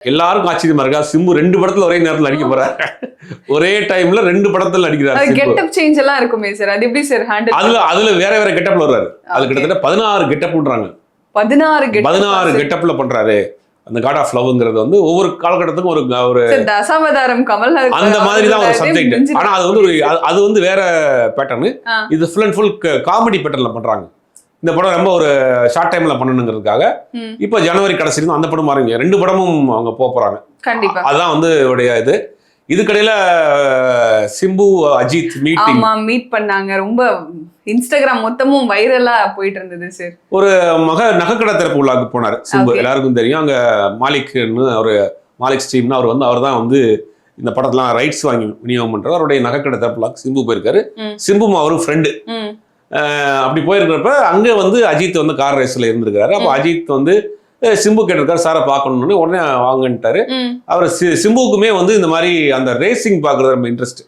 எல்லாருக்கும் ஆச்சரியமா இருக்கா, சிம்பு 2 படத்துல ஒரே நேரத்துல நடிக்க போறாரு. ஒரே டைம்ல 2 படத்துல நடிக்கிறாரு சிம்பு. கெட்டப் சேஞ்ச் எல்லாம் இருக்குமே சார், அது எப்படி சார் ஹேண்டில்? அதுல வேற வேற கெட்டப்ல வருவாரு. அது கிட்டத்தட்ட 16 கெட்டப்ன்றாங்க. 16 கெட்டப்ல பண்றாரு. அந்த காட் ஆஃப் லவ்ங்கிறது வந்து ஒவ்வொரு காலகட்டத்துக்கும் ஒரு தசாவதாரம் கமல் அந்த மாதிரி தான் ஒரு சப்ஜெக்ட். ஆனா அது வந்து வேற பேட்டர்னு. இது ஃபுல் அண்ட் ஃபுல் காமெடி பேட்டர்ன்ல பண்றாங்க. இந்த படம் ரொம்ப ஒரு ஷார்ட் டைம்ல பண்ணணுங்கிறதுக்காக இப்போ ஜனவரி கடைசியில அந்த படம் ஆரம்பிங்க. 2 படமும் அவங்க போறாங்க. கண்டிப்பா அதான் வந்து உடைய இது. இதுக்கடையில சிம்பு அஜித் மீட் பண்ணாங்க. ரொம்ப இன்ஸ்டாகிராம் மொத்தமும் வைரலா போயிட்டு இருந்தது சார். ஒரு நகைக்கடை திறப்பு உள்ளாக்கு போனார் சிம்பு. எல்லாருக்கும் தெரியும். அங்க மாலிக்னு ஒரு மாலிக் ஸ்ட்ரீம்னு அவர் தான் வந்து இந்த படத்தெல்லாம் ரைட்ஸ் வாங்கி விநியோகம் பண்றாரு. அவருடைய நகைக்கடை திறப்பு சிம்பு போயிருக்காரு. சிம்பும் அவரும் ஃப்ரெண்டு. அப்படி போயிருக்கிறப்ப அங்கே வந்து அஜித் வந்து கார் ரேஸில் இருந்திருக்காரு. அப்போ அஜித் வந்து சிம்பு கேட்டிருக்காரு, சாரை பார்க்கணும்னு. உடனே வாங்கன்ட்டாரு. அவர் சிம்புக்குமே வந்து இந்த மாதிரி அந்த ரேசிங் பார்க்குறது ரொம்ப இன்ட்ரெஸ்ட்.